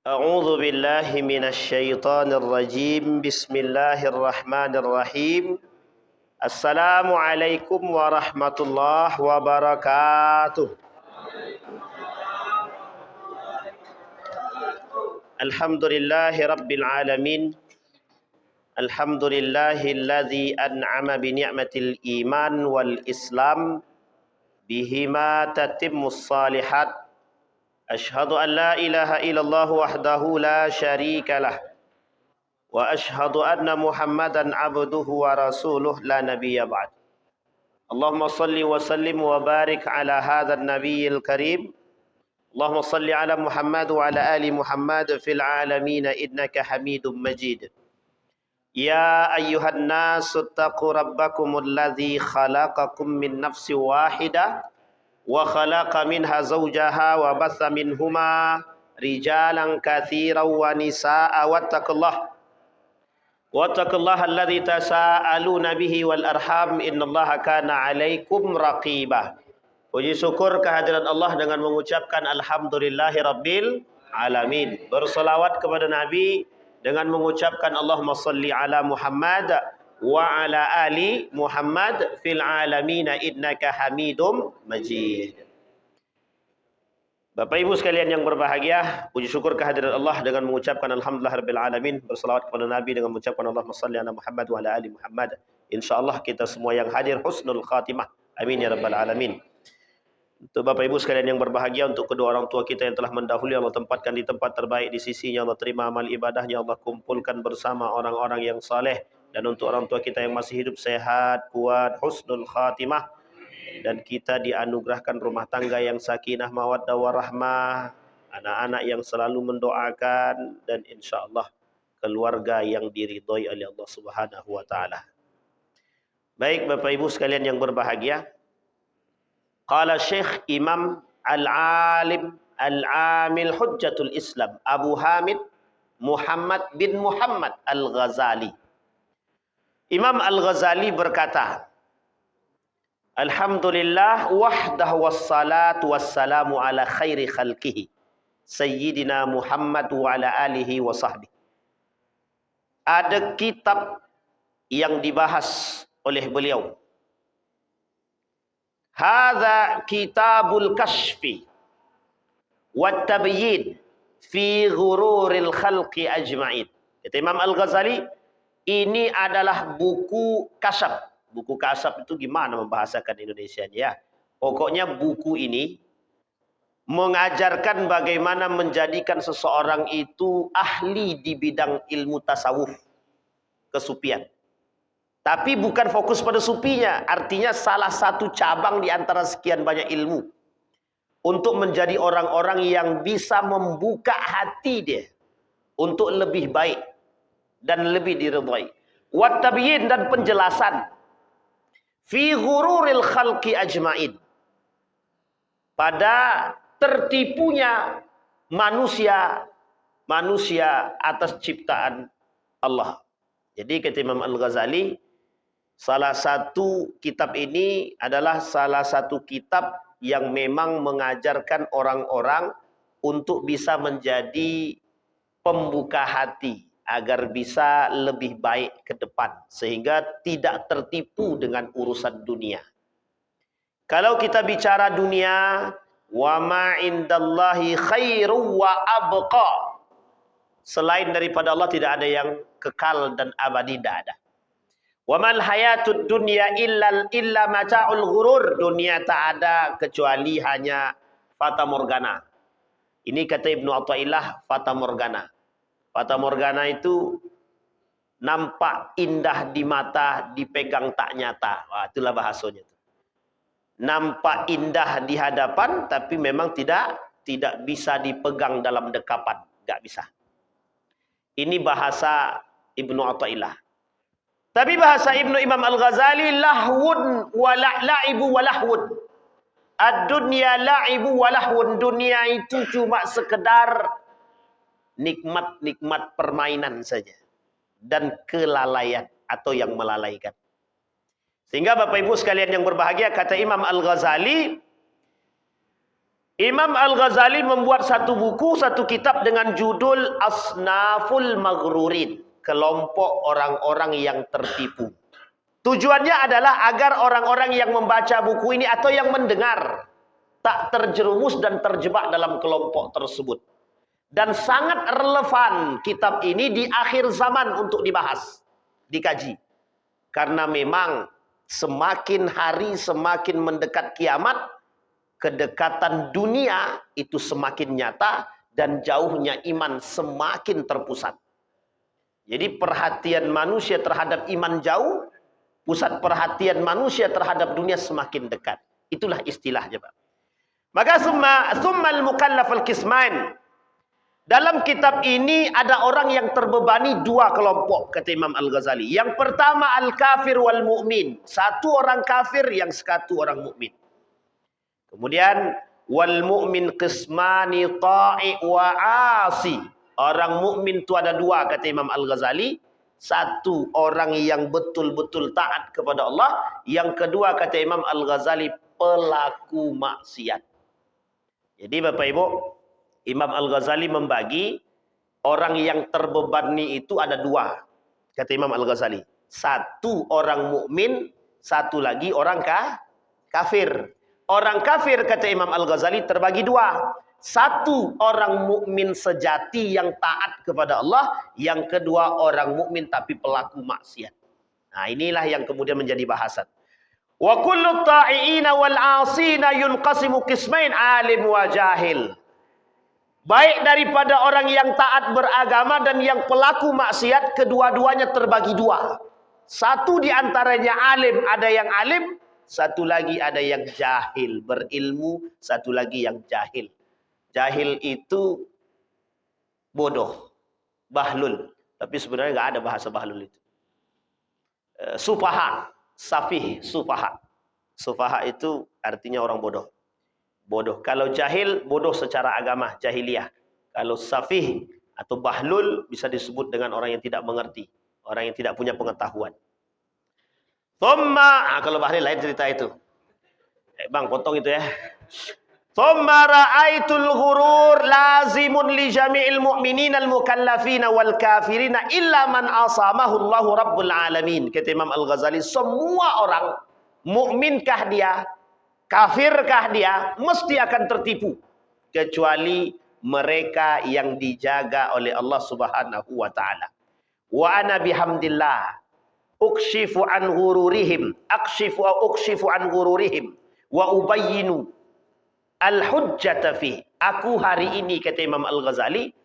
أعوذ بالله من الشيطان الرجيم بسم الله الرحمن الرحيم السلام عليكم ورحمة الله وبركاته الحمد لله رب العالمين الحمد لله الذي أنعم بنعمة الإيمان والإسلام بهما تتم الصالحات أشهد أن لا إله إلا الله وحده لا شريك له وأشهد أن محمدا عبده ورسوله لا نبي بعد اللهم صل وسلم وبارك على هذا النبي الكريم اللهم صل على محمد وعلى آل محمد في العالمين إنك حميد مجيد يا أيها الناس اتقوا ربكم الذي خلقكم من نفس واحدة وخلق منها زوجها وبث منهما رجالا كثيرا ونساء واتقوا الله الذي تساءلون به والأرحام إن الله كان عليكم رقيبا. Puji syukur kehadiran Allah dengan mengucapkan Alhamdulillahi Rabbil Alamin. Bersolawat kepada Nabi dengan mengucapkan Allahumma salli ala Muhammad wa ala ali Muhammad fil alamina innaka hamidum majid. Bapak Ibu sekalian yang berbahagia, puji syukur kehadiran Allah dengan mengucapkan Alhamdulillah Rabbil Alamin. Bersalawat kepada Nabi dengan mengucapkan Allahumma salli ala Muhammad wa ala ali Muhammad. InsyaAllah kita semua yang hadir husnul khatimah. Amin ya Rabbal Alamin. Untuk Bapak Ibu sekalian yang berbahagia, untuk kedua orang tua kita yang telah mendahului, Allah tempatkan di tempat terbaik di sisinya. Allah terima amal ibadahnya, Allah kumpulkan bersama orang-orang yang saleh. Dan untuk orang tua kita yang masih hidup sehat, kuat, husnul khatimah. Dan kita dianugerahkan rumah tangga yang sakinah, mawaddah, warahmah, anak-anak yang selalu mendoakan, dan insyaAllah keluarga yang diridhoi oleh Allah Subhanahu wa Ta'ala. Baik Bapak Ibu sekalian yang berbahagia, qala Syekh Imam Al-Alim Al-Amil Hujjatul Islam Abu Hamid Muhammad bin Muhammad Al-Ghazali. Imam Al-Ghazali berkata, Alhamdulillah wahdahu wassalatu wassalamu ala khairi khalqihi Sayyidina Muhammad wa ala alihi wa sahbihi. Ada kitab yang dibahas oleh beliau. Hadza kitabul kashfi wat tabyin fi ghururil khalqi ajma'in. Kata Imam Al-Ghazali, ini adalah buku kasyaf. Buku kasyaf itu gimana membahasakan Indonesia ya? Pokoknya buku ini mengajarkan bagaimana menjadikan seseorang itu ahli di bidang ilmu tasawuf, kesupian. Tapi bukan fokus pada supinya, artinya salah satu cabang di antara sekian banyak ilmu. Untuk menjadi orang-orang yang bisa membuka hati dia untuk lebih baik dan lebih diridhai. Wat tabyin, dan penjelasan fi ghururil khalqi ajmain, pada tertipunya manusia atas ciptaan Allah. Jadi kata Imam Al-Ghazali, salah satu kitab ini adalah salah satu kitab yang memang mengajarkan orang-orang untuk bisa menjadi pembuka hati agar bisa lebih baik ke depan, sehingga tidak tertipu dengan urusan dunia. Kalau kita bicara dunia, wa ma indallahi khairu wa abqa. Selain daripada Allah tidak ada yang kekal dan abadi, tidak ada. Wa mal hayatud dunya illa mata'ul ghurur. Dunia tak ada kecuali hanya fata morgana. Ini kata Ibnu Athaillah, fata morgana. Fata morgana itu nampak indah di mata, dipegang tak nyata. Wah, itulah bahasanya. Nampak indah di hadapan, tapi memang tidak bisa dipegang dalam dekapan. Tidak bisa. Ini bahasa Ibnu Athaillah. Tapi bahasa Ibnu Imam Al-Ghazali, lahwun wa la'ibu wa lahwun. Ad-dunya la'ibu wa lahwun. Dunia itu cuma sekedar nikmat-nikmat permainan saja dan kelalaian atau yang melalaikan. Sehingga Bapak Ibu sekalian yang berbahagia, kata Imam Al-Ghazali, Imam Al-Ghazali membuat satu buku, satu kitab dengan judul Asnaful Maghrurin. Kelompok orang-orang yang tertipu. Tujuannya adalah agar orang-orang yang membaca buku ini atau yang mendengar tak terjerumus dan terjebak dalam kelompok tersebut. Dan sangat relevan kitab ini di akhir zaman untuk dibahas, dikaji. Karena memang semakin hari semakin mendekat kiamat, kedekatan dunia itu semakin nyata dan jauhnya iman semakin terpusat. Jadi perhatian manusia terhadap iman jauh, pusat perhatian manusia terhadap dunia semakin dekat. Itulah istilahnya, Pak. Maka summal mukallaf al-qismain. Dalam kitab ini ada orang yang terbebani dua kelompok, kata Imam Al-Ghazali. Yang pertama al-kafir wal mu'min. Satu orang kafir, yang satu orang mukmin. Kemudian wal mu'min qismani ta'i wa 'asi. Orang mukmin itu ada dua, kata Imam Al-Ghazali. Satu orang yang betul-betul taat kepada Allah. Yang kedua, kata Imam Al-Ghazali, pelaku maksiat. Jadi Bapak Ibu, Imam Al-Ghazali membagi orang yang terbebani itu ada dua, kata Imam Al-Ghazali. Satu orang mukmin, satu lagi orang kafir. Orang kafir, kata Imam Al-Ghazali, terbagi dua. Satu orang mukmin sejati yang taat kepada Allah, yang kedua orang mukmin tapi pelaku maksiat. Nah, inilah yang kemudian menjadi bahasan. Wa kullu ta'iina wal 'asina yunqasimu qismain 'alim wa jahil. Baik daripada orang yang taat beragama dan yang pelaku maksiat, kedua-duanya terbagi dua. Satu di antaranya alim, ada yang alim, satu lagi ada yang jahil, berilmu, satu lagi yang jahil. Jahil itu bodoh, bahlul. Tapi sebenarnya nggak ada bahasa bahlul itu. Sufaha, safih, sufaha. Sufaha itu artinya orang bodoh. Bodoh. Kalau jahil, bodoh secara agama, jahiliyah. Kalau safih atau bahlul bisa disebut dengan orang yang tidak mengerti, orang yang tidak punya pengetahuan. Kalau bahlul lain cerita itu. Bang, potong itu ya. Thumma ra'aitul ghurur lazimun li jami'il mu'minina al-mukallafina wal kafirina illa man asamahu Allahu Rabbul Alamin. Kata Imam Al-Ghazali, semua orang, mukminkah dia, kafirkah dia, mesti akan tertipu. Kecuali mereka yang dijaga oleh Allah Subhanahu wa ta'ala. Wa ana bihamdillah ukshifu an ghururihim, ukshifu an ghururihim wa ubayyinu al-hujjata fi. Aku hari ini, kata Imam Al-Ghazali,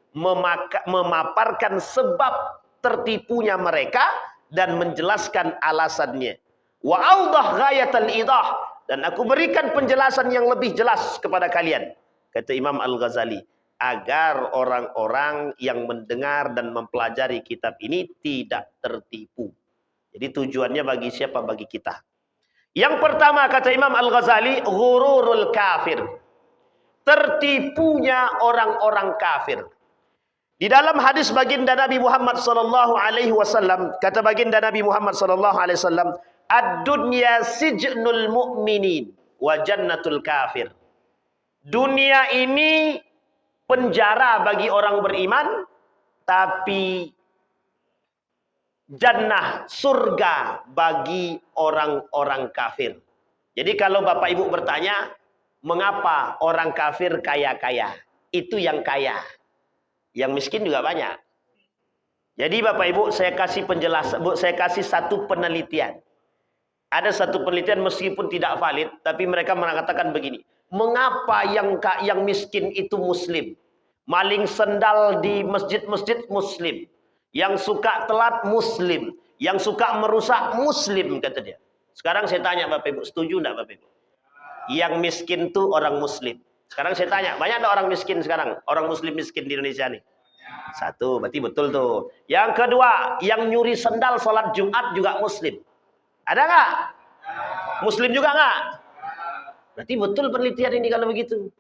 memaparkan sebab tertipunya mereka dan menjelaskan alasannya. Wa awdah ghayatal idah, dan aku berikan penjelasan yang lebih jelas kepada kalian, kata Imam Al-Ghazali, agar orang-orang yang mendengar dan mempelajari kitab ini tidak tertipu. Jadi tujuannya bagi siapa? Bagi kita. Yang pertama, kata Imam Al-Ghazali, ghururul kafir. Tertipunya orang-orang kafir. Di dalam hadis baginda Nabi Muhammad sallallahu alaihi wasallam, kata baginda Nabi Muhammad sallallahu alaihi wasallam, ad-dunya sijnul mu'minin wa jannatul kafir. Dunia ini penjara bagi orang beriman, tapi jannah, surga bagi orang-orang kafir. Jadi kalau Bapak Ibu bertanya, mengapa orang kafir kaya-kaya? Itu yang kaya. Yang miskin juga banyak. Jadi Bapak Ibu, saya kasih penjelasan, saya kasih satu penelitian. Ada satu penelitian meskipun tidak valid, tapi mereka mengatakan begini. Mengapa yang miskin itu muslim? Maling sendal di masjid-masjid muslim. Yang suka telat muslim. Yang suka merusak muslim, kata dia. Sekarang saya tanya Bapak Ibu, setuju enggak Bapak Ibu? Yang miskin tuh orang muslim. Sekarang saya tanya, banyak ada orang miskin sekarang? Orang muslim miskin di Indonesia nih? Satu, berarti betul tuh. Yang kedua, yang nyuri sendal sholat Jumat juga muslim. Ada nggak? Muslim juga nggak? Berarti betul penelitian ini kalau begitu.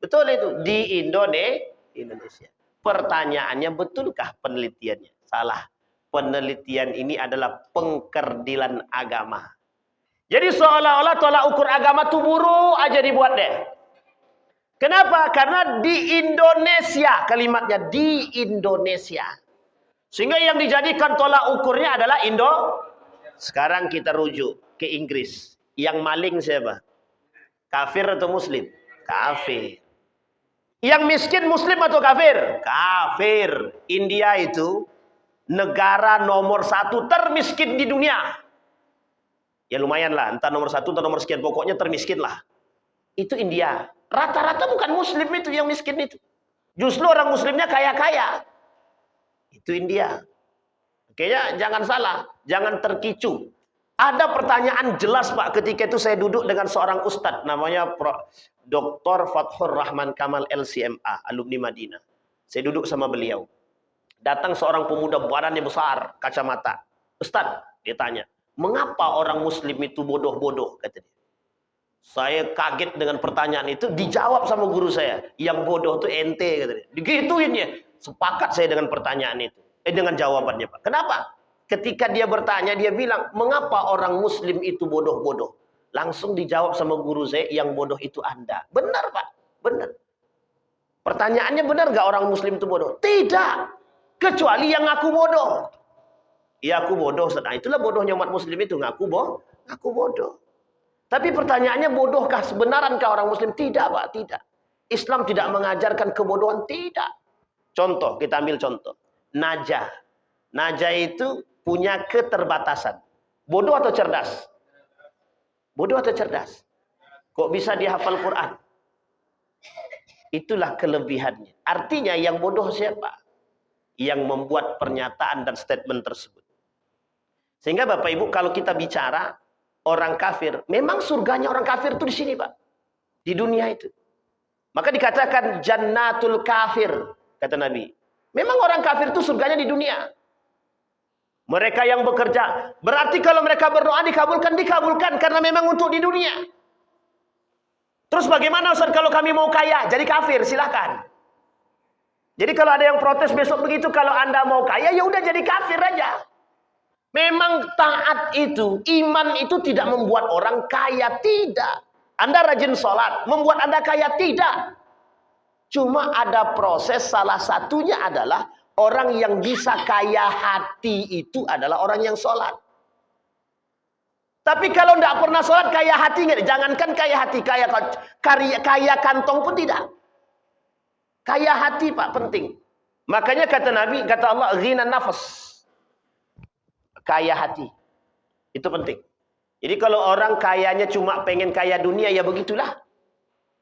Betul itu. Di Indonesia. Pertanyaannya, betulkah penelitiannya? Salah. Penelitian ini adalah pengkerdilan agama. Jadi seolah-olah tolak ukur agama tuh buruk aja dibuat deh. Kenapa? Karena di Indonesia, kalimatnya di Indonesia. Sehingga yang dijadikan tolak ukurnya adalah Sekarang kita rujuk ke Inggris. Yang maling siapa? Kafir atau muslim? Kafir. Yang miskin muslim atau kafir? Kafir. India itu negara nomor 1 termiskin di dunia. Ya lumayan lah, entah nomor 1 atau nomor sekian, pokoknya termiskin lah. Itu India. Rata-rata bukan muslim itu yang miskin itu. Justru orang muslimnya kaya-kaya. Itu India. Kayaknya jangan salah, jangan terkicu. Ada pertanyaan jelas Pak, ketika itu saya duduk dengan seorang ustadz, namanya Dr. Fathur Rahman Kamal LCMA, alumni Madinah. Saya duduk sama beliau. Datang seorang pemuda badannya besar, kacamata. Ustadz, dia tanya, mengapa orang muslim itu bodoh-bodoh? Kata dia. Saya kaget dengan pertanyaan itu, dijawab sama guru saya. Yang bodoh itu ente, kata dia. Digituin ya. Sepakat saya dengan pertanyaan itu. Dengan jawabannya Pak. Kenapa? Ketika dia bertanya, dia bilang, mengapa orang muslim itu bodoh-bodoh? Langsung dijawab sama guru saya, yang bodoh itu Anda. Benar Pak, benar. Pertanyaannya benar gak orang muslim itu bodoh? Tidak. Kecuali yang ngaku bodoh. Ya aku bodoh. Nah, itulah bodohnya umat muslim itu. Ngaku bodoh. Tapi pertanyaannya, bodohkah sebenarkah orang muslim? Tidak Pak, tidak. Islam tidak mengajarkan kebodohan, tidak. Contoh, kita ambil contoh. Najah. Najah itu punya keterbatasan. Bodoh atau cerdas? Bodoh atau cerdas? Kok bisa dia hafal Quran? Itulah kelebihannya. Artinya yang bodoh siapa? Yang membuat pernyataan dan statement tersebut. Sehingga Bapak Ibu, kalau kita bicara orang kafir, memang surganya orang kafir itu di sini Pak. Di dunia itu. Maka dikatakan jannatul kafir, kata Nabi. Memang orang kafir itu surganya di dunia. Mereka yang bekerja. Berarti kalau mereka berdoa dikabulkan, dikabulkan. Karena memang untuk di dunia. Terus bagaimana Ustaz kalau kami mau kaya? Jadi kafir, silahkan. Jadi kalau ada yang protes besok begitu, kalau Anda mau kaya, ya udah jadi kafir aja. Memang taat itu, iman itu tidak membuat orang kaya. Tidak. Anda rajin sholat, membuat Anda kaya? Tidak. Cuma ada proses, salah satunya adalah orang yang bisa kaya hati itu adalah orang yang sholat. Tapi kalau tidak pernah sholat, kaya hati nggak? Jangankan kaya hati, kaya kantong pun tidak. Kaya hati Pak, penting. Makanya kata Nabi, kata Allah, ghina nafas. Kaya hati. Itu penting. Jadi kalau orang kayanya cuma pengen kaya dunia, ya begitulah.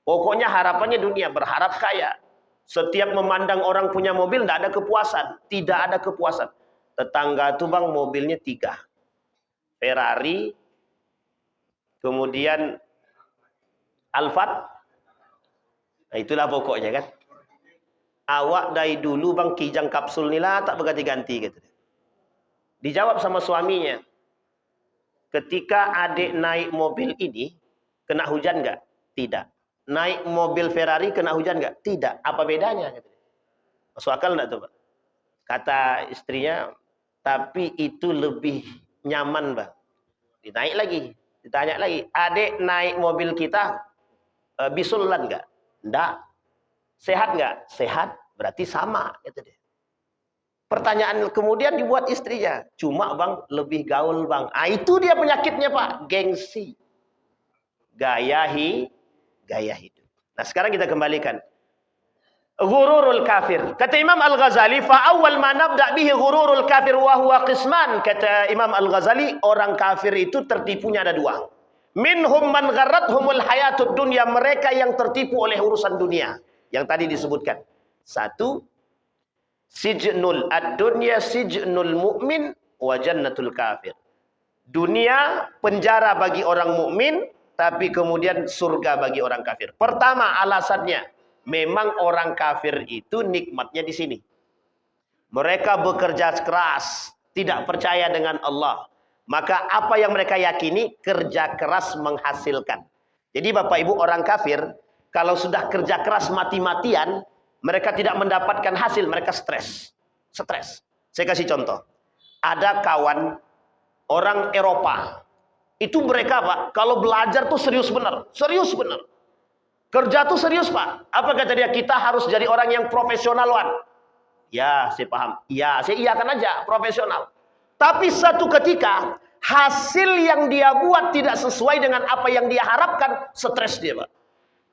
Pokoknya harapannya dunia, berharap kaya. Setiap memandang orang punya mobil, tidak ada kepuasan. Tidak ada kepuasan. Tetangga itu bang, mobilnya 3. Ferrari, kemudian Alphard. Nah, itulah pokoknya kan. Awak dari dulu bang, kijang kapsul ni lah, tak berganti-ganti. Gitu. Dijawab sama suaminya. Ketika adik naik mobil ini, kena hujan nggak? Tidak. Naik mobil Ferrari kena hujan nggak? Tidak. Apa bedanya? Masuk akal nggak tuh Pak? Kata istrinya, tapi itu lebih nyaman Bang. Dinaik lagi, ditanya lagi, adik naik mobil kita bisulan nggak? Nggak. Sehat nggak? Sehat. Berarti sama. Gitu deh. Pertanyaan kemudian dibuat istrinya, cuma Bang lebih gaul Bang. Ah, itu dia penyakitnya Pak, gengsi. Gaya hidup. Nah, sekarang kita kembalikan. Ghururul kafir. Kata Imam Al-Ghazali, fa awwal ma nabda bihi ghururul kafir wa huwa qisman. Kata Imam Al-Ghazali, orang kafir itu tertipunya ada 2. Minhum man gharrathumul hayatud dunya, mereka yang tertipu oleh urusan dunia. Yang tadi disebutkan. 1, sijnul ad-dunya sijnul mu'min wa jannatul kafir. Dunia penjara bagi orang mukmin, tapi kemudian surga bagi orang kafir. Pertama alasannya, memang orang kafir itu nikmatnya di sini. Mereka bekerja keras, tidak percaya dengan Allah. Maka apa yang mereka yakini, kerja keras menghasilkan. Jadi Bapak Ibu, orang kafir, kalau sudah kerja keras mati-matian, mereka tidak mendapatkan hasil, mereka stres. Stres. Saya kasih contoh. Ada kawan orang Eropa. Itu mereka Pak, kalau belajar tuh serius benar. Serius benar. Kerja tuh serius, Pak. Apa kata dia? Kita harus jadi orang yang profesional, Wan. Ya, saya paham. Ya, saya iyakan aja, profesional. Tapi satu ketika, hasil yang dia buat tidak sesuai dengan apa yang dia harapkan, stres dia, Pak.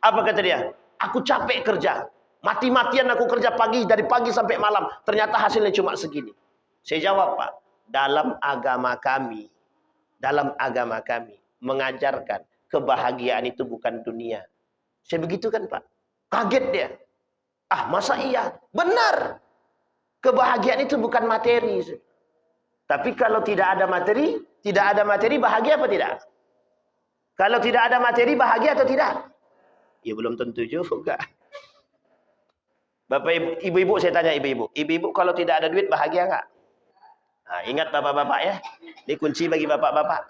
Apa kata dia? Aku capek kerja. Mati-matian aku kerja dari pagi sampai malam. Ternyata hasilnya cuma segini. Saya jawab, Pak. Dalam agama kami mengajarkan kebahagiaan itu bukan dunia. Saya begitu kan, Pak? Kaget dia. Ah, masa iya? Benar. Kebahagiaan itu bukan materi. Tapi kalau tidak ada materi bahagia apa tidak? Kalau tidak ada materi bahagia atau tidak? Ya belum tentu juga. Bapak ibu-ibu, saya tanya ibu-ibu. Ibu-ibu kalau tidak ada duit bahagia nggak? Nah, ingat bapak-bapak ya. Ini kunci bagi bapak-bapak.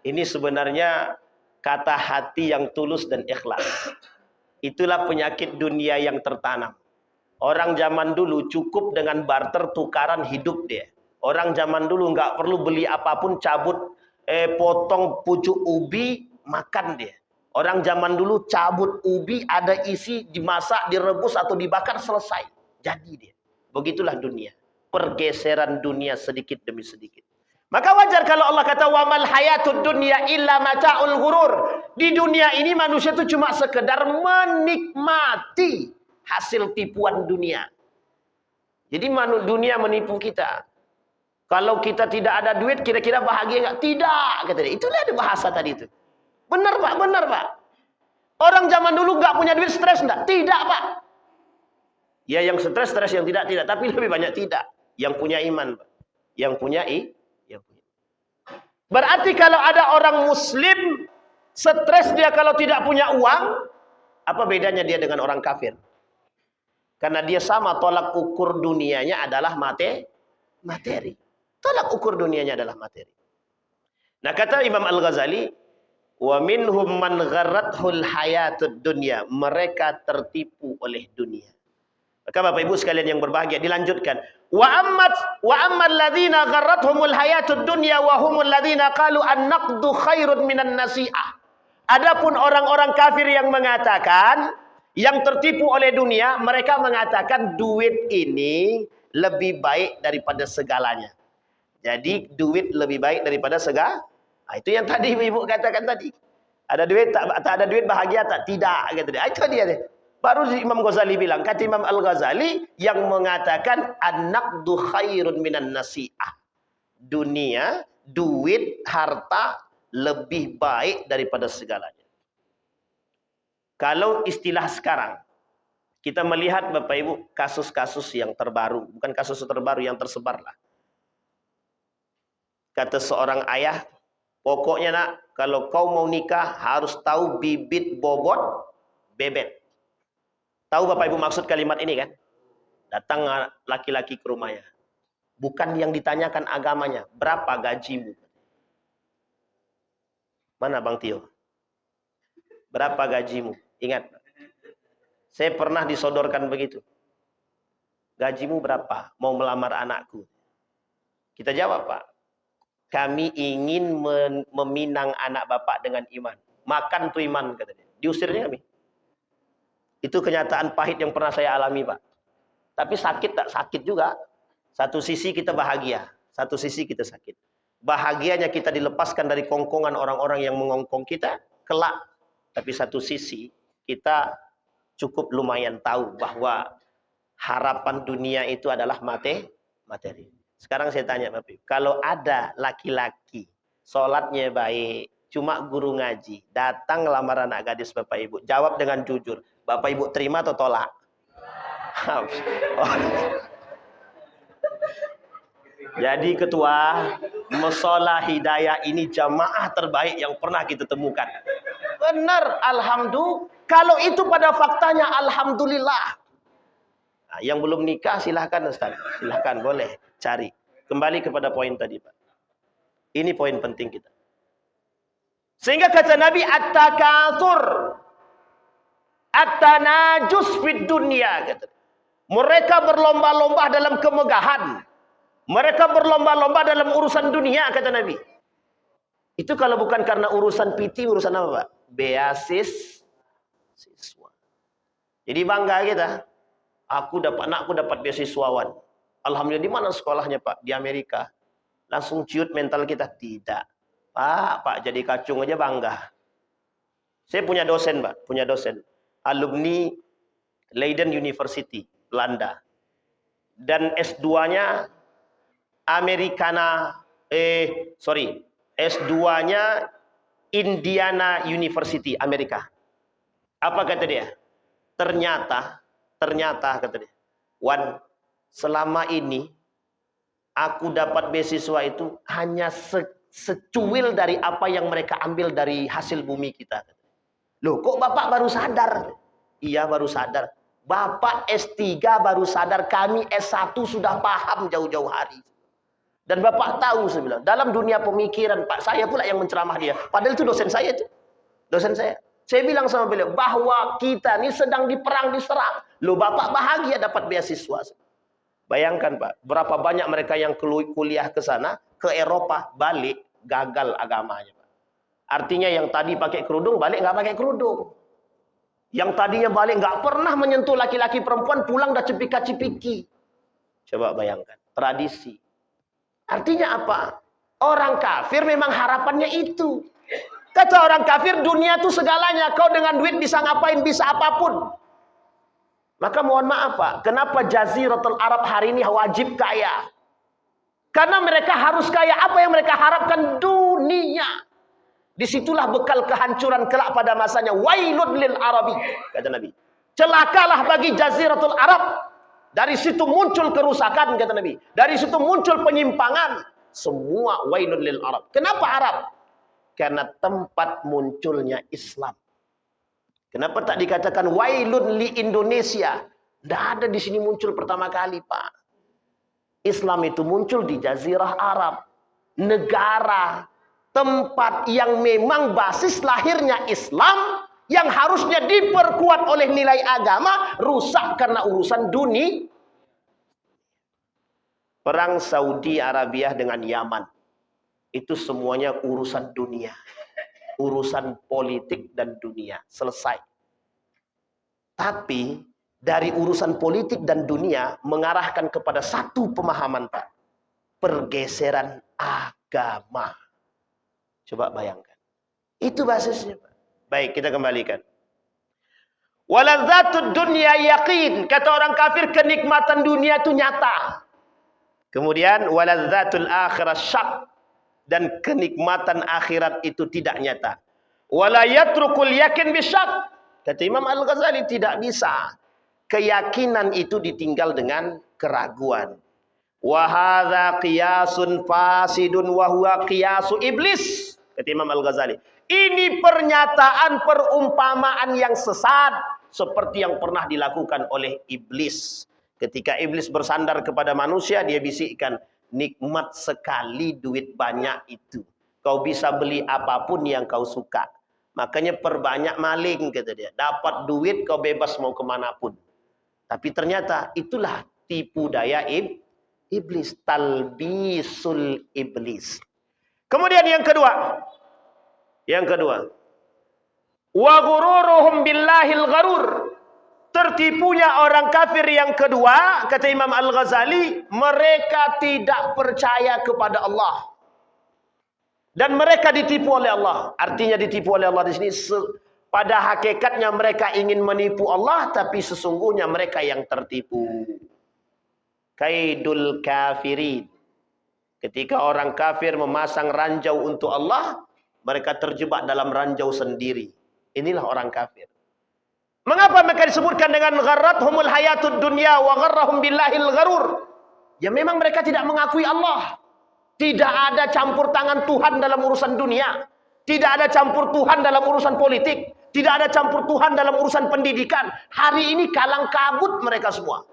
Ini sebenarnya kata hati yang tulus dan ikhlas. Itulah penyakit dunia yang tertanam. Orang zaman dulu cukup dengan barter tukaran hidup dia. Orang zaman dulu nggak perlu beli apapun, cabut, potong pucuk ubi, makan dia. Orang zaman dulu cabut ubi, ada isi, dimasak, direbus atau dibakar, selesai. Jadi dia. Begitulah dunia. Pergeseran dunia sedikit demi sedikit. Maka wajar kalau Allah kata wamal hayatud dunya illa mata'ul ghurur. Di dunia ini manusia itu cuma sekedar menikmati hasil tipuan dunia. Jadi dunia menipu kita. Kalau kita tidak ada duit, kira-kira bahagia nggak? Tidak, kata dia. Itulah ada bahasa tadi itu. Benar, Pak, benar, Pak. Orang zaman dulu nggak punya duit, stres enggak? Tidak, Pak. Ya yang stres, yang tidak. Tapi lebih banyak tidak. Yang punya iman, Pak. Yang punya Berarti kalau ada orang muslim stres dia kalau tidak punya uang, apa bedanya dia dengan orang kafir? Karena dia sama, tolak ukur dunianya adalah materi. Tolak ukur dunianya adalah materi. Nah, kata Imam Al-Ghazali, wa minhum man gharrathul hayatud dunya. Mereka tertipu oleh dunia. Maka Bapak Ibu sekalian yang berbahagia, dilanjutkan. Wa ammal ladzina gharrathumul hayatud dunya wa humul ladzina qalu an-naqdu khairun minan nasi'ah. Adapun orang-orang kafir yang mengatakan, yang tertipu oleh dunia, mereka mengatakan duit ini lebih baik daripada segalanya. Jadi duit lebih baik daripada segala. Nah, itu yang tadi Ibu katakan tadi. Ada duit tak ada duit bahagia tak? Tidak, gitu dia. Itu dia. Baru Imam Ghazali bilang, kata Imam Al-Ghazali yang mengatakan an-naqdu khairun minan nasi'ah. Dunia, duit, harta lebih baik daripada segalanya. Kalau istilah sekarang, kita melihat Bapak Ibu kasus-kasus yang terbaru, bukan kasus terbaru yang tersebar lah. Kata seorang ayah, pokoknya nak, kalau kau mau nikah harus tahu bibit bobot bebek. Tahu Bapak Ibu maksud kalimat ini kan? Datang laki-laki ke rumahnya. Bukan yang ditanyakan agamanya, berapa gajimu? Mana Bang Tio? Berapa gajimu? Ingat, saya pernah disodorkan begitu. Gajimu berapa? Mau melamar anakku. Kita jawab, Pak. Kami ingin meminang anak Bapak dengan iman. Makan tuh iman, katanya. Diusirnya kami. Itu kenyataan pahit yang pernah saya alami, Pak. Tapi sakit tak? Sakit juga. Satu sisi kita bahagia, satu sisi kita sakit. Bahagianya kita dilepaskan dari kongkongan orang-orang yang mengongkong kita, kelak. Tapi satu sisi kita cukup lumayan tahu bahwa harapan dunia itu adalah materi. Sekarang saya tanya Bapak, kalau ada laki-laki sholatnya baik, cuma guru ngaji, datang ngelamar anak gadis Bapak Ibu, jawab dengan jujur, Bapak Ibu terima atau tolak? Jadi ketua Mushola Hidayah ini jamaah terbaik yang pernah kita temukan. Benar, alhamdulillah. Kalau itu pada faktanya, alhamdulillah. Nah, yang belum nikah silahkan Ustaz, silahkan boleh cari. Kembali kepada poin tadi, Pak. Ini poin penting kita. Sehingga kata Nabi, at-takatsur, at-tanajus fid dunya, kata. Mereka berlomba-lomba dalam kemegahan. Mereka berlomba-lomba dalam urusan dunia, kata Nabi. Itu kalau bukan karena urusan PT, urusan apa, Pak? Beasis, Siswa. Jadi bangga kita. Anakku dapat beasiswawan. Alhamdulillah, di mana sekolahnya Pak? Di Amerika. Langsung ciut mental kita. Tidak. Pak jadi kacung aja bangga. Saya punya dosen Pak. Punya dosen. Alumni Leiden University, Belanda. Dan S2-nya S2-nya Indiana University, Amerika. Apa kata dia? Ternyata kata dia, Wan, selama ini aku dapat beasiswa itu hanya secuil dari apa yang mereka ambil dari hasil bumi kita. Loh, kok Bapak baru sadar? Iya, baru sadar. Bapak S3 baru sadar, kami S1 sudah paham jauh-jauh hari. Dan Bapak tahu, saya bilang, dalam dunia pemikiran, Pak, saya pula yang menceramah dia. Padahal itu dosen saya itu. Dosen saya. Saya bilang sama beliau, bahwa kita ini sedang diperang, diserang. Loh, Bapak bahagia dapat beasiswa. Bayangkan Pak, berapa banyak mereka yang kuliah ke sana, ke Eropa, balik, gagal agamanya Pak. Artinya yang tadi pakai kerudung, balik nggak pakai kerudung. Yang tadinya balik nggak pernah menyentuh laki-laki perempuan, pulang dah cepika-cepiki. Coba bayangkan, tradisi. Artinya apa? Orang kafir memang harapannya itu. Kata orang kafir, dunia itu segalanya. Kau dengan duit bisa ngapain, bisa apapun. Maka mohon maaf Pak, kenapa Jaziratul Arab hari ini wajib kaya? Karena mereka harus kaya. Apa yang mereka harapkan? Dunia. Disitulah bekal kehancuran kelak pada masanya. Wailun lil Arabi, kata Nabi. Celakalah bagi Jaziratul Arab. Dari situ muncul kerusakan, kata Nabi. Dari situ muncul penyimpangan. Semua wailun lil Arab. Kenapa Arab? Karena tempat munculnya Islam. Kenapa tak dikatakan wailun li Indonesia? Tidak ada di sini muncul pertama kali Pak. Islam itu muncul di Jazirah Arab. Negara, tempat yang memang basis lahirnya Islam, yang harusnya diperkuat oleh nilai agama, rusak karena urusan dunia. Perang Saudi Arabia dengan Yaman, itu semuanya urusan dunia. Urusan politik dan dunia. Selesai. Tapi dari urusan politik dan dunia mengarahkan kepada satu pemahaman Pak. Pergeseran agama. Coba bayangkan. Itu basisnya Pak. Baik, kita kembalikan. Waladzatud dunya yaqin. Kata orang kafir, kenikmatan dunia itu nyata. Kemudian waladzatul akhirah syak. Dan kenikmatan akhirat itu tidak nyata. Wala yatrukul yakin bisyak. Kata Imam Al-Ghazali, tidak bisa keyakinan itu ditinggal dengan keraguan. Wa hadza qiyasun fasidun wa huwa qiyasu iblis. Kata Imam Al-Ghazali, ini pernyataan perumpamaan yang sesat seperti yang pernah dilakukan oleh iblis. Ketika iblis bersandar kepada manusia, dia bisikkan, nikmat sekali duit banyak itu. Kau bisa beli apapun yang kau suka. Makanya perbanyak maling, kata dia. Dapat duit kau bebas mau kemanapun. Tapi ternyata itulah tipu daya iblis. Talbisul iblis. Kemudian yang kedua. Wa ghururuhum billahil gharur. Tertipunya orang kafir yang kedua, kata Imam Al-Ghazali, mereka tidak percaya kepada Allah. Dan mereka ditipu oleh Allah. Artinya ditipu oleh Allah di sini, pada hakikatnya mereka ingin menipu Allah, tapi sesungguhnya mereka yang tertipu. Kaidul kafirin. Ketika orang kafir memasang ranjau untuk Allah, mereka terjebak dalam ranjau sendiri. Inilah orang kafir. Mengapa mereka disebutkan dengan gharrathumul hayatud dunya wa gharrahum billahil gharur? Ya memang mereka tidak mengakui Allah. Tidak ada campur tangan Tuhan dalam urusan dunia. Tidak ada campur Tuhan dalam urusan politik. Tidak ada campur Tuhan dalam urusan pendidikan. Hari ini kalang kabut mereka semua.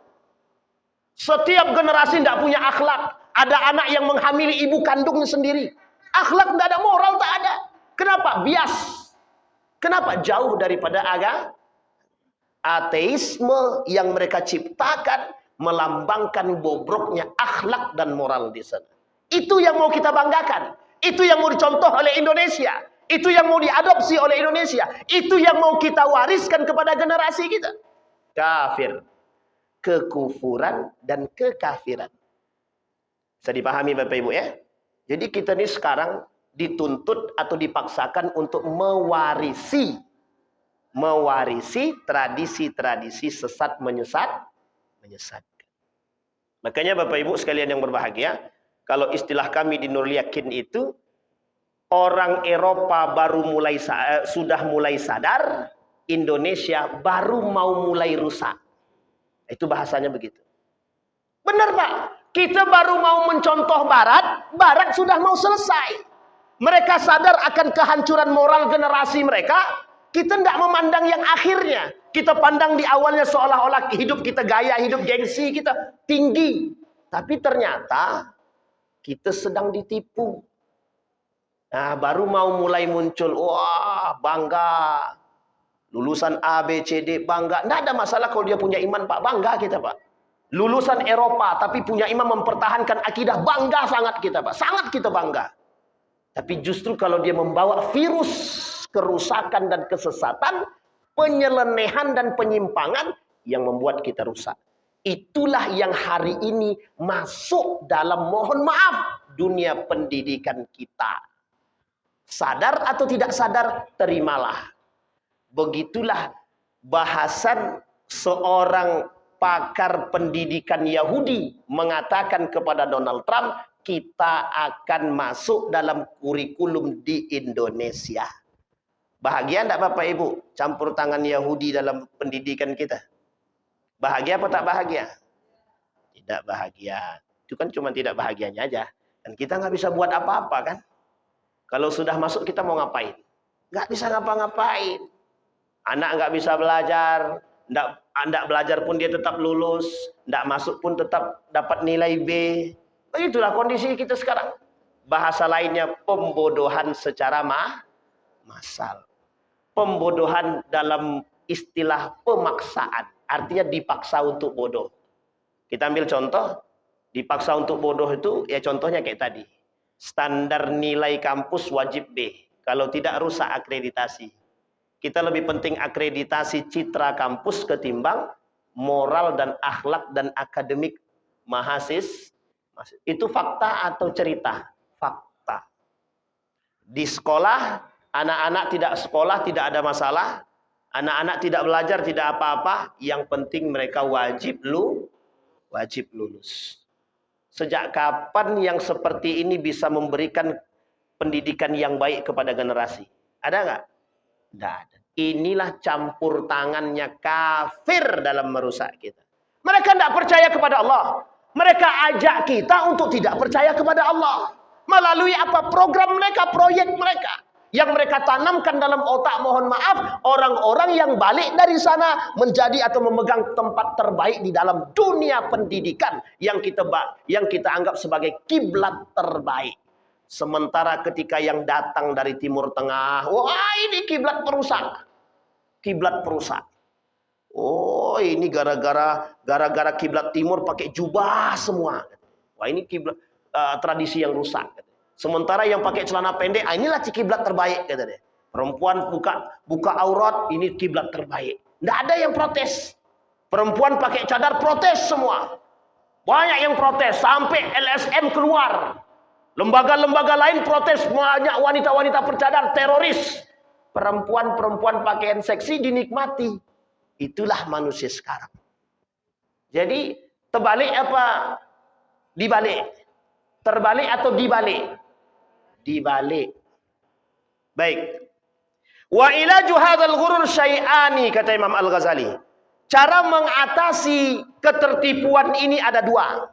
Setiap generasi tidak punya akhlak. Ada anak yang menghamili ibu kandungnya sendiri. Akhlak tidak ada, moral tak ada. Kenapa? Bias. Kenapa? Jauh daripada agama. Ateisme yang mereka ciptakan melambangkan bobroknya akhlak dan moral di sana. Itu yang mau kita banggakan. Itu yang mau dicontoh oleh Indonesia. Itu yang mau diadopsi oleh Indonesia. Itu yang mau kita wariskan kepada generasi kita. Kafir, kekufuran, dan kekafiran. Bisa dipahami Bapak Ibu ya? Jadi kita ini sekarang dituntut atau dipaksakan untuk mewarisi tradisi-tradisi sesat menyesatkan. Makanya Bapak Ibu sekalian yang berbahagia, kalau istilah kami di Nurul Yakin itu, orang Eropa sudah mulai sadar, Indonesia baru mau mulai rusak. Itu bahasanya begitu. Benar Pak, kita baru mau mencontoh Barat sudah mau selesai. Mereka sadar akan kehancuran moral generasi mereka. Kita tidak memandang yang akhirnya. Kita pandang di awalnya seolah-olah hidup kita gaya, hidup gengsi kita tinggi. Tapi ternyata kita sedang ditipu. Nah, baru mau mulai muncul, wah bangga. Lulusan A, B, C, D, bangga. Tidak ada masalah kalau dia punya iman Pak, bangga kita Pak. Lulusan Eropa tapi punya iman mempertahankan akidah, bangga sangat kita Pak. Sangat kita bangga. Tapi justru kalau dia membawa virus kerusakan dan kesesatan, penyelenehan dan penyimpangan yang membuat kita rusak. Itulah yang hari ini masuk dalam, mohon maaf, dunia pendidikan kita. Sadar atau tidak sadar, terimalah. Begitulah bahasan seorang pakar pendidikan Yahudi mengatakan kepada Donald Trump, kita akan masuk dalam kurikulum di Indonesia. Bahagia enggak Bapak Ibu campur tangan Yahudi dalam pendidikan kita? Bahagia apa tak bahagia? Tidak bahagia. Itu kan cuma tidak bahagianya aja. Dan kita nggak bisa buat apa-apa kan? Kalau sudah masuk kita mau ngapain? Nggak bisa ngapa-ngapain. Anak nggak bisa belajar. Nggak belajar pun dia tetap lulus. Nggak masuk pun tetap dapat nilai B. Itulah kondisi kita sekarang. Bahasa lainnya pembodohan secara massal. Pembodohan dalam istilah pemaksaan. Artinya dipaksa untuk bodoh. Kita ambil contoh. Dipaksa untuk bodoh itu ya contohnya kayak tadi. Standar nilai kampus wajib B. Kalau tidak rusak akreditasi. Kita lebih penting akreditasi citra kampus ketimbang moral dan akhlak dan akademik mahasiswa. Itu fakta atau cerita? Fakta. Di sekolah, anak-anak tidak sekolah, tidak ada masalah. Anak-anak tidak belajar, tidak apa-apa. Yang penting mereka wajib lulus. Sejak kapan yang seperti ini bisa memberikan pendidikan yang baik kepada generasi? Ada nggak? Tidak ada. Inilah campur tangannya kafir dalam merusak kita. Mereka tidak percaya kepada Allah. Mereka ajak kita untuk tidak percaya kepada Allah. Melalui apa? Program mereka, proyek mereka. Yang mereka tanamkan dalam otak, mohon maaf, orang-orang yang balik dari sana menjadi atau memegang tempat terbaik di dalam dunia pendidikan yang kita anggap sebagai kiblat terbaik. Sementara ketika yang datang dari Timur Tengah, wah ini kiblat perusak. Kiblat perusak. Oh ini gara-gara kiblat timur pakai jubah semua. Wah ini kiblat tradisi yang rusak. Sementara yang pakai celana pendek, inilah kiblat terbaik kata dia. Perempuan buka aurat, ini kiblat terbaik. Tidak ada yang protes. Perempuan pakai cadar protes semua. Banyak yang protes sampai LSM keluar. Lembaga-lembaga lain protes, banyak wanita-wanita bercadar teroris. Perempuan-perempuan pakaian seksi dinikmati. Itulah manusia sekarang. Jadi terbalik apa dibalik? Terbalik atau dibalik? Dibalik. Baik. Wa ilaju hadzal ghurur syai'ani kata Imam Al-Ghazali. Cara mengatasi ketertipuan ini ada dua.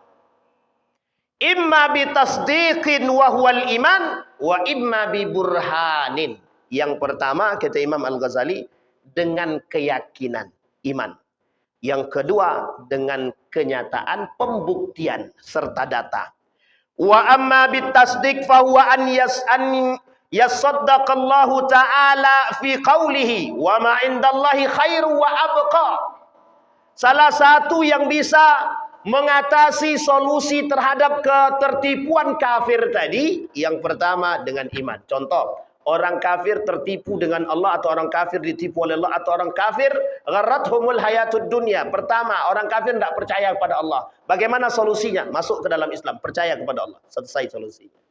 Imma bi tasdiqin wa huwal iman wa imma bi burhanin. Yang pertama kata Imam Al-Ghazali dengan keyakinan, iman. Yang kedua dengan kenyataan, pembuktian serta data. Wa amma bitasdiq fa huwa an yasaddaqallahu ta'ala fi qawlihi wa ma indallahi khairu wa abqa. Salah satu yang bisa mengatasi solusi terhadap ketertipuan kafir tadi, yang pertama dengan iman. Contoh, Orang kafir tertipu dengan Allah, atau orang kafir ditipu oleh Allah, atau orang kafir gharrathumul hayatud dunya. Pertama, orang kafir tidak percaya kepada Allah. Bagaimana solusinya? Masuk ke dalam Islam, percaya kepada Allah. Selesai solusinya.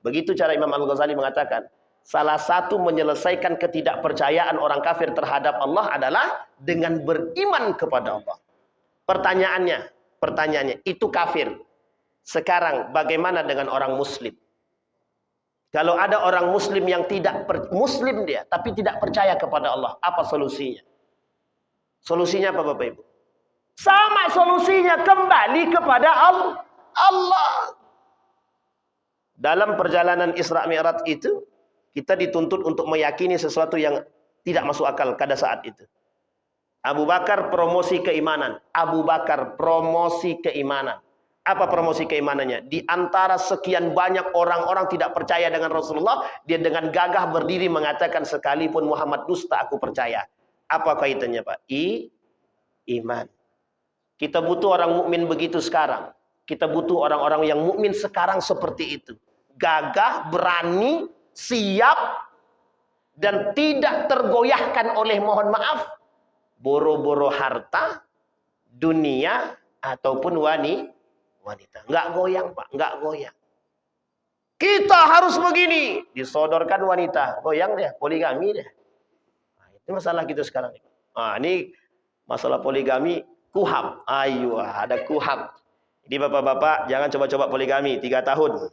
Begitu cara Imam Al-Ghazali mengatakan, salah satu menyelesaikan ketidakpercayaan orang kafir terhadap Allah adalah dengan beriman kepada Allah. Pertanyaannya, itu kafir. Sekarang bagaimana dengan orang muslim? Kalau ada orang muslim yang muslim dia, tapi tidak percaya kepada Allah, apa solusinya? Solusinya apa Bapak Ibu? Sama solusinya, kembali kepada Allah. Dalam perjalanan Isra Mi'raj itu, kita dituntut untuk meyakini sesuatu yang tidak masuk akal pada saat itu. Abu Bakar promosi keimanan. Apa promosi keimanannya? Di antara sekian banyak orang-orang tidak percaya dengan Rasulullah, dia dengan gagah berdiri mengatakan, sekalipun Muhammad dusta, aku percaya. Apa kaitannya Pak? Iman. Kita butuh orang mukmin begitu sekarang. Kita butuh orang-orang yang mukmin sekarang seperti itu. Gagah, berani, siap, dan tidak tergoyahkan oleh, mohon maaf, boro-boro harta, dunia, ataupun wanita. Nggak goyang Pak, nggak goyang. Kita harus begini, disodorkan wanita, goyang dia, poligami dia. Nah, itu masalah kita sekarang. Nah, ini masalah poligami, KUHAP. Ayo, ada KUHAP. Jadi bapak-bapak jangan coba-coba poligami, 3 tahun.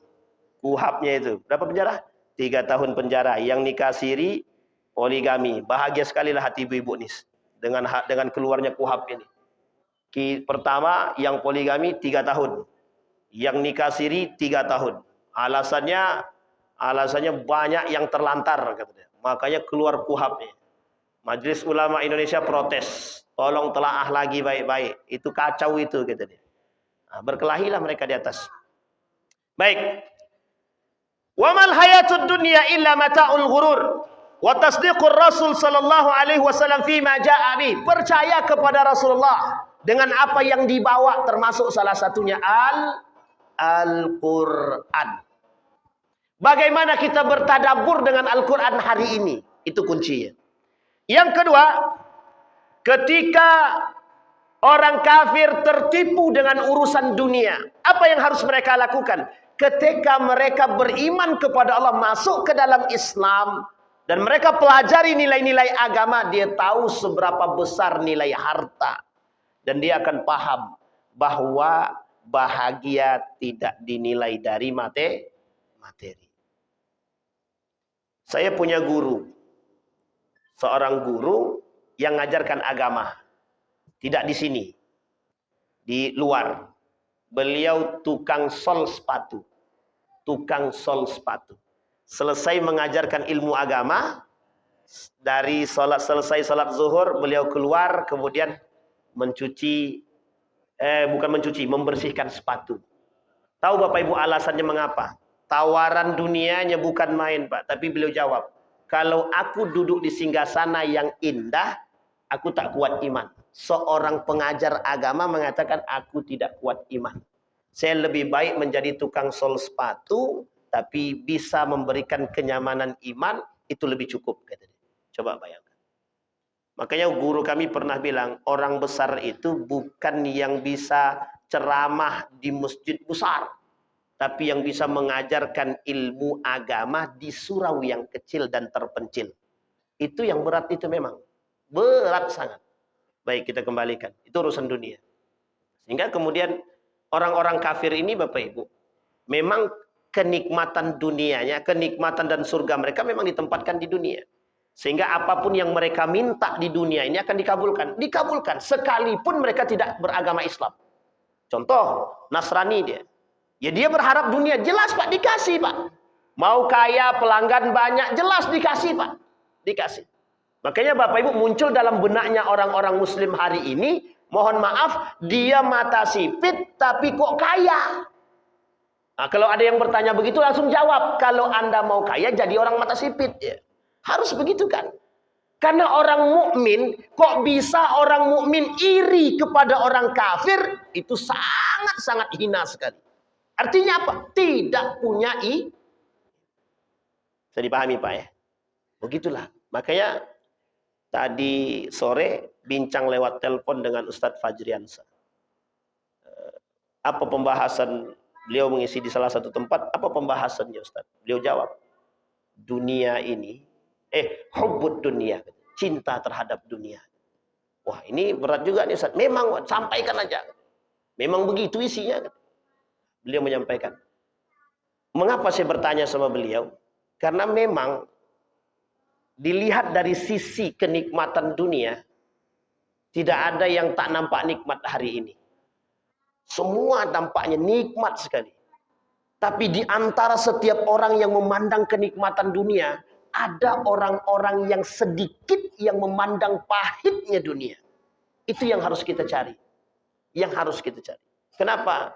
KUHAP-nya itu berapa penjara? 3 tahun penjara. Yang nikah siri, poligami. Bahagia sekali lah hati ibu-ibu nih dengan keluarnya KUHAP ini. Pertama, yang poligami 3 tahun. Yang nikah siri 3 tahun. Alasannya banyak yang terlantar katanya. Makanya keluar KUHAP-nya. Majelis Ulama Indonesia protes. Tolong telaah lagi baik-baik. Itu kacau itu gitu dia. Nah, berkelahilah mereka di atas. Baik. Wa mal hayatud dunya illa mata'ul ghurur. Wa tasdiqur Rasul sallallahu alaihi wasallam fi ma jaa'a bi. Percaya kepada Rasulullah dengan apa yang dibawa, termasuk salah satunya Al-Qur'an. Bagaimana kita bertadabbur dengan Al-Qur'an hari ini? Itu kuncinya. Yang kedua, ketika orang kafir tertipu dengan urusan dunia, apa yang harus mereka lakukan? Ketika mereka beriman kepada Allah, masuk ke dalam Islam, dan mereka pelajari nilai-nilai agama, dia tahu seberapa besar nilai harta. Dan dia akan paham bahwa bahagia tidak dinilai dari materi. Saya punya guru. Seorang guru yang ngajarkan agama. Tidak di sini. Di luar. Beliau tukang sol sepatu. Selesai mengajarkan ilmu agama, dari selesai salat zuhur, beliau keluar, kemudian membersihkan sepatu. Tahu Bapak Ibu alasannya mengapa? Tawaran dunianya bukan main Pak, tapi beliau jawab, kalau aku duduk di singgasana yang indah, aku tak kuat iman. Seorang pengajar agama mengatakan, aku tidak kuat iman. Saya lebih baik menjadi tukang sol sepatu, tapi bisa memberikan kenyamanan iman, itu lebih cukup. Coba bayangkan. Makanya guru kami pernah bilang, orang besar itu bukan yang bisa ceramah di masjid besar, tapi yang bisa mengajarkan ilmu agama di surau yang kecil dan terpencil. Itu yang berat, itu memang. Berat sangat. Baik, kita kembalikan. Itu urusan dunia. Sehingga kemudian orang-orang kafir ini Bapak Ibu, memang kenikmatan dunianya, kenikmatan dan surga mereka memang ditempatkan di dunia. Sehingga apapun yang mereka minta di dunia ini akan dikabulkan. Dikabulkan, sekalipun mereka tidak beragama Islam. Contoh, Nasrani dia. Ya dia berharap dunia, jelas Pak, dikasih Pak. Mau kaya, pelanggan banyak, jelas dikasih Pak. Dikasih. Makanya Bapak Ibu, muncul dalam benaknya orang-orang muslim hari ini, mohon maaf, dia mata sipit tapi kok kaya. Nah, kalau ada yang bertanya begitu langsung jawab, kalau Anda mau kaya jadi orang mata sipit ya. Harus begitu kan? Karena orang mukmin, kok bisa orang mukmin iri kepada orang kafir? Itu sangat-sangat hina sekali. Artinya apa? Tidak punya Bisa dipahami Pak ya? Begitulah. Makanya tadi sore bincang lewat telepon dengan Ustadz Fajriansa. Apa pembahasan beliau mengisi di salah satu tempat? Apa pembahasannya Ustadz? Beliau jawab, dunia ini, hubbud dunia, cinta terhadap dunia. Wah ini berat juga nih Ustadz. Memang sampaikan aja. Memang begitu isinya. Beliau menyampaikan. Mengapa saya bertanya sama beliau? Karena memang dilihat dari sisi kenikmatan dunia, tidak ada yang tak nampak nikmat hari ini. Semua dampaknya nikmat sekali. Tapi di antara setiap orang yang memandang kenikmatan dunia, ada orang-orang yang sedikit yang memandang pahitnya dunia. Itu yang harus kita cari. Yang harus kita cari. Kenapa?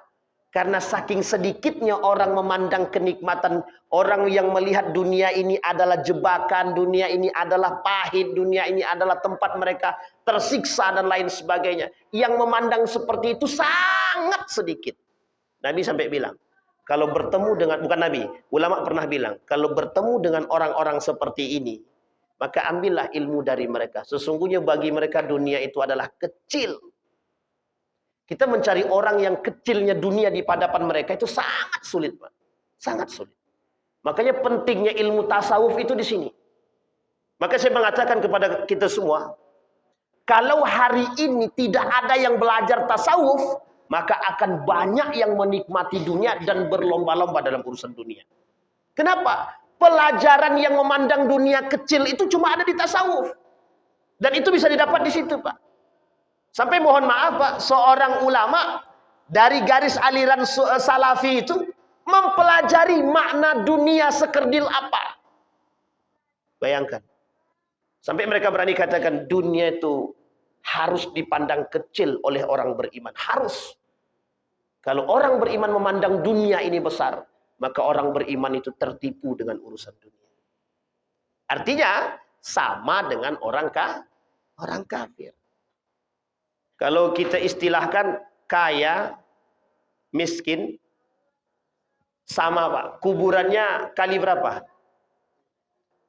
Karena saking sedikitnya orang memandang kenikmatan, orang yang melihat dunia ini adalah jebakan, dunia ini adalah pahit, dunia ini adalah tempat mereka tersiksa dan lain sebagainya. Yang memandang seperti itu sangat sedikit. Nabi sampai bilang, kalau bertemu dengan, bukan Nabi, ulama pernah bilang, kalau bertemu dengan orang-orang seperti ini, maka ambillah ilmu dari mereka. Sesungguhnya bagi mereka dunia itu adalah kecil. Kita mencari orang yang kecilnya dunia di hadapan mereka itu sangat sulit, Pak. Sangat sulit. Makanya pentingnya ilmu tasawuf itu di sini. Maka saya mengatakan kepada kita semua, kalau hari ini tidak ada yang belajar tasawuf, maka akan banyak yang menikmati dunia dan berlomba-lomba dalam urusan dunia. Kenapa? Pelajaran yang memandang dunia kecil itu cuma ada di tasawuf. Dan itu bisa didapat di situ, Pak. Sampai mohon maaf Pak, seorang ulama dari garis aliran salafi itu mempelajari makna dunia sekerdil apa. Bayangkan. Sampai mereka berani katakan dunia itu harus dipandang kecil oleh orang beriman. Harus. Kalau orang beriman memandang dunia ini besar, maka orang beriman itu tertipu dengan urusan dunia. Artinya sama dengan orang kafir. Kalau kita istilahkan kaya, miskin, sama Pak. Kuburannya kali berapa?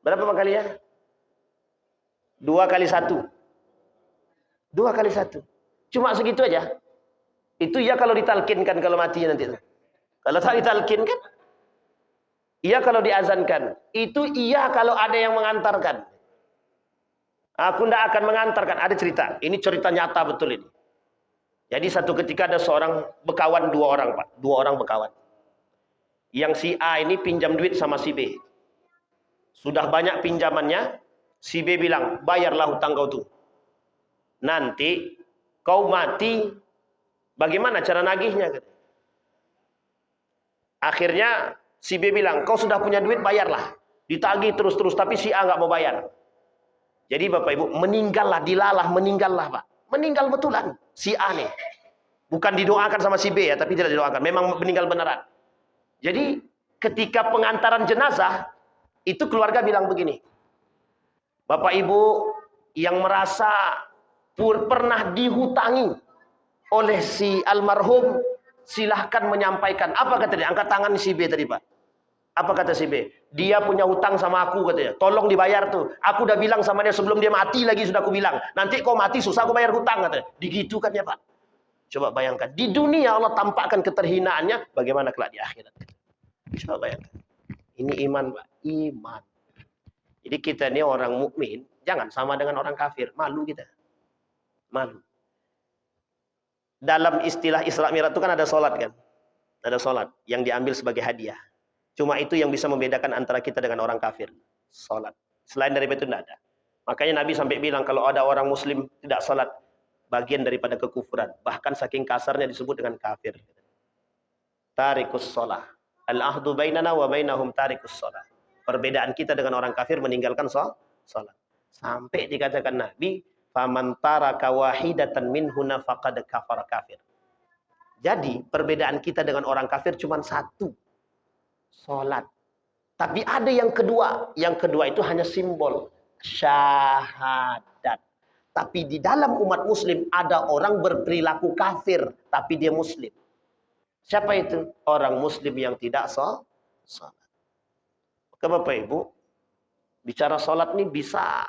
Berapa Pak kalinya? 2 kali 1. 2 kali 1. Cuma segitu aja. Itu ya kalau ditalkinkan kalau matinya nanti. Kalau tak ditalkinkan, iya kalau diazankan. Itu iya kalau ada yang mengantarkan. Aku tidak akan mengantarkan. Ada cerita. Ini cerita nyata betul ini. Jadi satu ketika ada seorang bekawan 2 orang Pak. 2 orang bekawan. Yang si A ini pinjam duit sama si B. Sudah banyak pinjamannya. Si B bilang, bayarlah hutang kau tuh. Nanti kau mati, bagaimana cara nagihnya? Akhirnya si B bilang, kau sudah punya duit bayarlah. Ditagih terus-terus, tapi si A nggak mau bayar. Jadi Bapak Ibu, meninggallah, dilalah, meninggallah Pak. Meninggal betulan, si A nih. Bukan didoakan sama si B ya, tapi tidak didoakan. Memang meninggal beneran. Jadi ketika pengantaran jenazah, itu keluarga bilang begini. Bapak Ibu yang merasa pernah dihutangi oleh si almarhum, silahkan menyampaikan. Apa kata dia? Angkat tangan si B tadi Pak. Apa kata si B? Dia punya hutang sama aku katanya. Tolong dibayar tuh. Aku udah bilang sama dia sebelum dia mati lagi sudah aku bilang. Nanti kau mati susah aku bayar hutang katanya. Digitukan ya Pak. Coba bayangkan. Di dunia Allah tampakkan keterhinaannya. Bagaimana kelak di akhirat. Coba bayangkan. Ini iman Pak. Iman. Jadi kita ini orang mukmin jangan sama dengan orang kafir. Malu kita. Malu. Dalam istilah Isra Mi'raj itu kan ada sholat kan. Ada sholat yang diambil sebagai hadiah. Cuma itu yang bisa membedakan antara kita dengan orang kafir. Salat. Selain dari itu tidak ada. Makanya Nabi sampai bilang kalau ada orang muslim tidak salat, bagian daripada kekufuran. Bahkan saking kasarnya disebut dengan kafir. Tarikus shalah. Al-ahdu bainana wa bainahum tarikus shalah. Perbedaan kita dengan orang kafir meninggalkan salat. Sampai dikatakan Nabi, faman taraka wahidatan minhuna faqad kafara kafir. Jadi perbedaan kita dengan orang kafir cuma satu. Sholat. Tapi ada yang kedua. Yang kedua itu hanya simbol. Syahadat. Tapi di dalam umat muslim ada orang berperilaku kafir. Tapi dia muslim. Siapa itu? Orang muslim yang tidak sholat. Maka Bapak Ibu, Bicara sholat ini bisa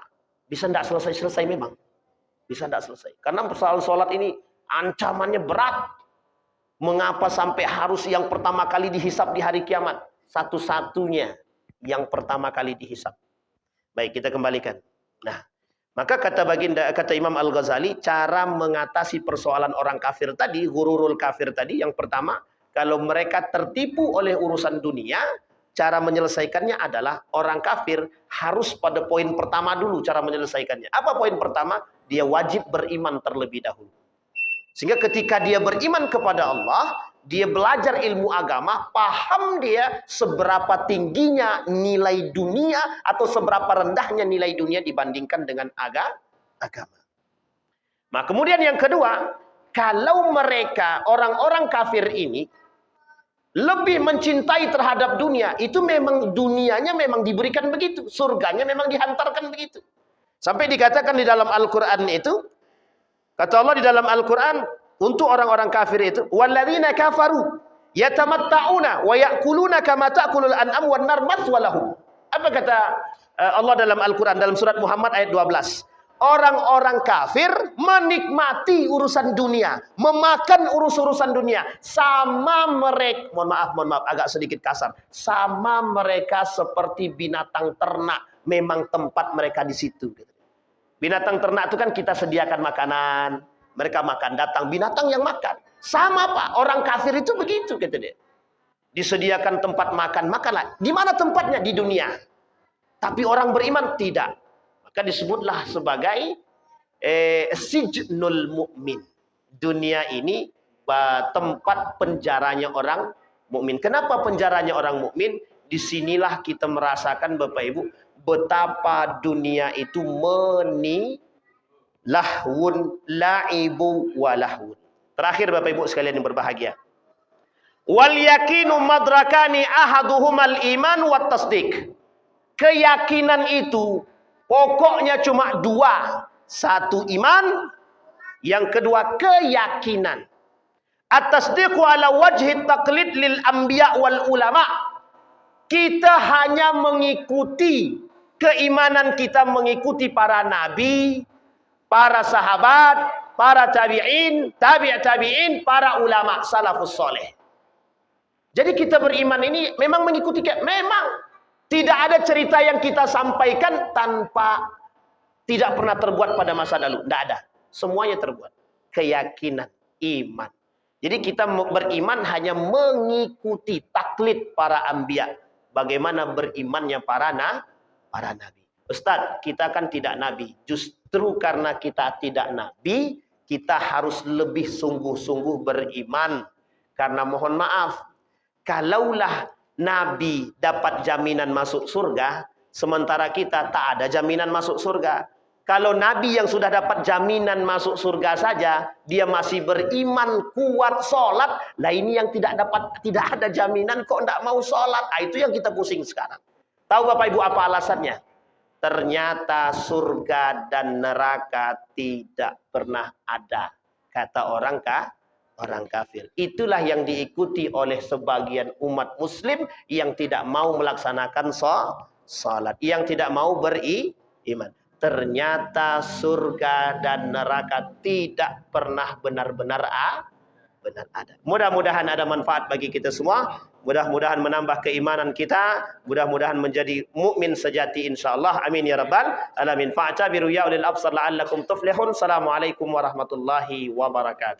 tidak selesai-selesai memang. Bisa tidak selesai. Karena persoalan sholat ini ancamannya berat. Mengapa sampai harus yang pertama kali dihisap di hari kiamat? Satu-satunya yang pertama kali dihisap. Baik, kita kembalikan. Nah, maka kata Imam Al-Ghazali, cara mengatasi persoalan orang kafir tadi, ghururul kafir tadi, yang pertama, kalau mereka tertipu oleh urusan dunia, cara menyelesaikannya adalah orang kafir harus pada poin pertama dulu cara menyelesaikannya. Apa poin pertama? Dia wajib beriman terlebih dahulu. Sehingga ketika dia beriman kepada Allah, dia belajar ilmu agama, paham dia seberapa tingginya nilai dunia atau seberapa rendahnya nilai dunia dibandingkan dengan agama. Nah, kemudian yang kedua, kalau mereka orang-orang kafir ini lebih mencintai terhadap dunia, itu memang dunianya memang diberikan begitu, surganya memang dihantarkan begitu. Sampai dikatakan di dalam Al-Qur'an itu, kata Allah di dalam Al-Qur'an untuk orang-orang kafir itu, walladzina kafaru yatamatta'una wa ya'kuluna kama ta'kulul an'am wan nar maswalahum. Apa kata Allah dalam Al-Qur'an dalam surat Muhammad ayat 12? Orang-orang kafir menikmati urusan dunia, memakan urusan dunia, sama mereka, mohon maaf, agak sedikit kasar, sama mereka seperti binatang ternak, memang tempat mereka di situ. Binatang ternak itu kan kita sediakan makanan, mereka makan, datang binatang yang makan. Sama Pak, orang kafir itu begitu, kata dia. Disediakan tempat makan, makanlah. Di mana tempatnya? Di dunia. Tapi orang beriman tidak. Maka disebutlah sebagai sijnul mukmin. Dunia ini tempat penjaranya orang mukmin. Kenapa penjaranya orang mukmin? Disinilah kita merasakan Bapak Ibu betapa dunia itu lahwun laibu walahwun. Terakhir Bapak Ibu sekalian yang berbahagia. Wal yakinu madrakani ahaduhumal iman wat tasdik. Keyakinan itu pokoknya cuma dua. Satu iman, yang kedua keyakinan. At-tasdiqu ala wajhi taqlid lil anbiya wal ulama. Kita hanya mengikuti keimanan, kita mengikuti para nabi, para sahabat, para tabi'in, tabi'in, para ulama salafus soleh. Jadi kita beriman ini memang mengikuti, memang tidak ada cerita yang kita sampaikan tanpa tidak pernah terbuat pada masa lalu. Tidak ada. Semuanya terbuat. Keyakinan, iman. Jadi kita beriman hanya mengikuti taklid para anbiya. Bagaimana berimannya para nabi. Ustaz, kita kan tidak nabi. Justru karena kita tidak nabi, kita harus lebih sungguh-sungguh beriman. Karena mohon maaf, kalaulah nabi dapat jaminan masuk surga, sementara kita tak ada jaminan masuk surga. Kalau nabi yang sudah dapat jaminan masuk surga saja, dia masih beriman, kuat, sholat, lah ini yang tidak ada jaminan kok tidak mau sholat. Nah, itu yang kita pusing sekarang. Tahu Bapak Ibu apa alasannya? Ternyata surga dan neraka tidak pernah ada, kata orang kafir. Itulah yang diikuti oleh sebagian umat muslim yang tidak mau melaksanakan salat, yang tidak mau beriman. Ternyata surga dan neraka tidak pernah benar-benar ada. Mudah-mudahan ada manfaat bagi kita semua. Mudah-mudahan menambah keimanan kita. Mudah-mudahan menjadi mukmin sejati insyaallah. Amin ya rabbal alamin. Fa'tabiru ya ulil absar la'allakum tuflihun. Assalamualaikum warahmatullahi wabarakatuh.